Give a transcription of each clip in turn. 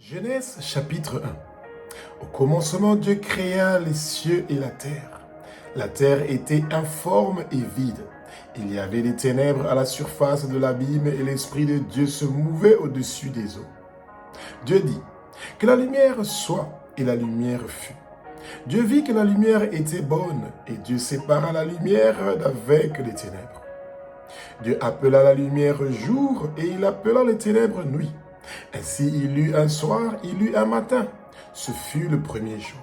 Genèse chapitre 1. Au commencement, Dieu créa les cieux et la terre. La terre était informe et vide. Il y avait des ténèbres à la surface de l'abîme et l'Esprit de Dieu se mouvait au-dessus des eaux. Dieu dit, que la lumière soit, et la lumière fut. Dieu vit que la lumière était bonne, et Dieu sépara la lumière d'avec les ténèbres. Dieu appela la lumière jour, et il appela les ténèbres nuit. Ainsi il eut un soir, il eut un matin. Ce fut le premier jour.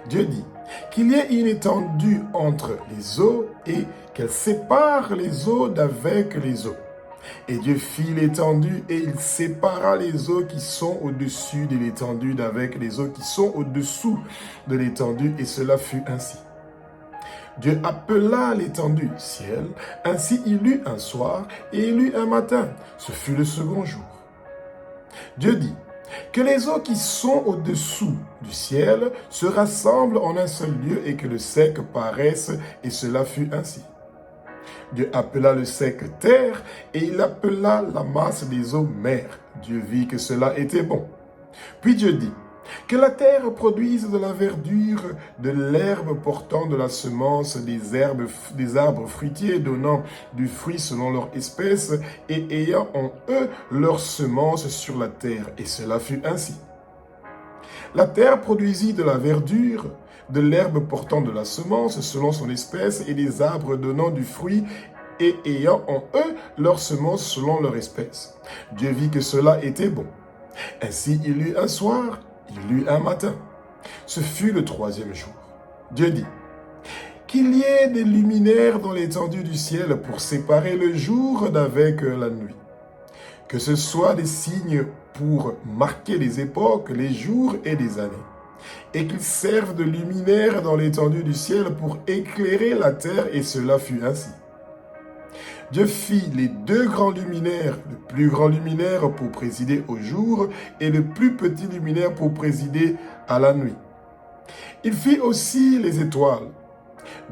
Dieu dit qu'il y ait une étendue entre les eaux et qu'elle sépare les eaux d'avec les eaux. Et Dieu fit l'étendue et il sépara les eaux qui sont au-dessus de l'étendue d'avec les eaux qui sont au-dessous de l'étendue, et cela fut ainsi. Dieu appela l'étendue ciel, ainsi il eut un soir et il eut un matin. Ce fut le second jour. Dieu dit que les eaux qui sont au-dessous du ciel se rassemblent en un seul lieu et que le sec paraisse, et cela fut ainsi. Dieu appela le sec terre et il appela la masse des eaux mer. Dieu vit que cela était bon. Puis Dieu dit que la terre produise de la verdure, de l'herbe portant de la semence, des arbres fruitiers donnant du fruit selon leur espèce et ayant en eux leur semence sur la terre. Et cela fut ainsi. La terre produisit de la verdure, de l'herbe portant de la semence selon son espèce et des arbres donnant du fruit et ayant en eux leur semence selon leur espèce. Dieu vit que cela était bon. Ainsi il eut un soir, il eut un matin. Ce fut le troisième jour. Dieu dit qu'il y ait des luminaires dans l'étendue du ciel pour séparer le jour d'avec la nuit. Que ce soit des signes pour marquer les époques, les jours et les années. Et qu'ils servent de luminaires dans l'étendue du ciel pour éclairer la terre, et cela fut ainsi. Dieu fit les deux grands luminaires, le plus grand luminaire pour présider au jour et le plus petit luminaire pour présider à la nuit. Il fit aussi les étoiles.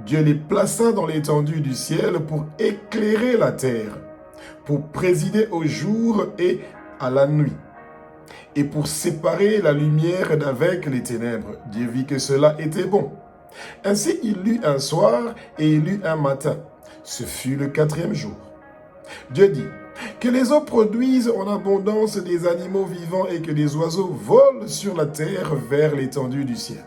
Dieu les plaça dans l'étendue du ciel pour éclairer la terre, pour présider au jour et à la nuit, et pour séparer la lumière d'avec les ténèbres. Dieu vit que cela était bon. Ainsi il eut un soir et il eut un matin. Ce fut le quatrième jour. Dieu dit que les eaux produisent en abondance des animaux vivants et que les oiseaux volent sur la terre vers l'étendue du ciel.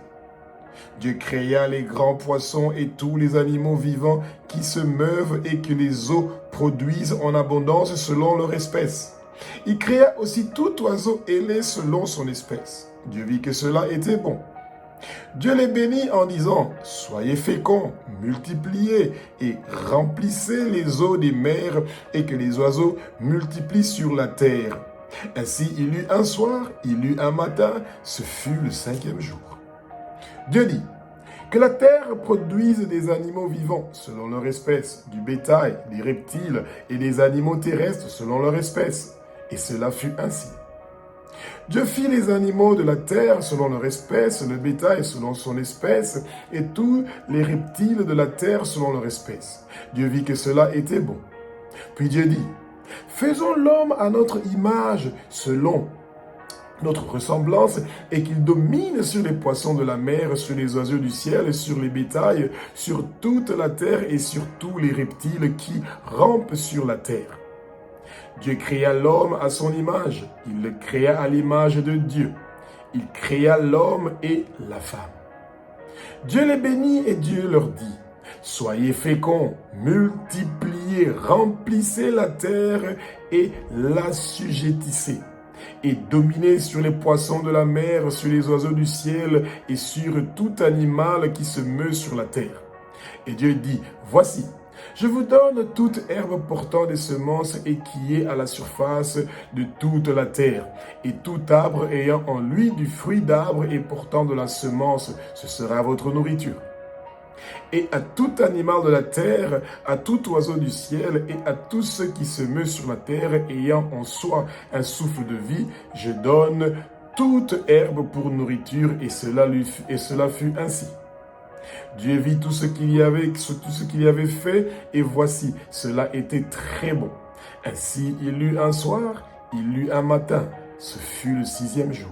Dieu créa les grands poissons et tous les animaux vivants qui se meuvent et que les eaux produisent en abondance selon leur espèce. Il créa aussi tout oiseau ailé selon son espèce. Dieu vit que cela était bon. Dieu les bénit en disant, « Soyez féconds, multipliez et remplissez les eaux des mers et que les oiseaux multiplient sur la terre. » Ainsi il eut un soir, il eut un matin, ce fut le cinquième jour. Dieu dit que la terre produise des animaux vivants selon leur espèce, du bétail, des reptiles et des animaux terrestres selon leur espèce. Et cela fut ainsi. Dieu fit les animaux de la terre selon leur espèce, le bétail selon son espèce, et tous les reptiles de la terre selon leur espèce. Dieu vit que cela était bon. Puis Dieu dit, faisons l'homme à notre image, selon notre ressemblance, et qu'il domine sur les poissons de la mer, sur les oiseaux du ciel, sur les bétails, sur toute la terre et sur tous les reptiles qui rampent sur la terre. Dieu créa l'homme à son image, il le créa à l'image de Dieu. Il créa l'homme et la femme. Dieu les bénit et Dieu leur dit, « Soyez féconds, multipliez, remplissez la terre et l'assujettissez, et dominez sur les poissons de la mer, sur les oiseaux du ciel et sur tout animal qui se meut sur la terre. » Et Dieu dit, « Voici, je vous donne toute herbe portant des semences et qui est à la surface de toute la terre, et tout arbre ayant en lui du fruit d'arbre et portant de la semence, ce sera votre nourriture. Et à tout animal de la terre, à tout oiseau du ciel et à tout ce qui se meut sur la terre ayant en soi un souffle de vie, je donne toute herbe pour nourriture, et cela fut ainsi. Dieu vit tout ce qu'il y avait fait, et voici, cela était très bon. Ainsi il eut un soir, il eut un matin. Ce fut le 6e jour.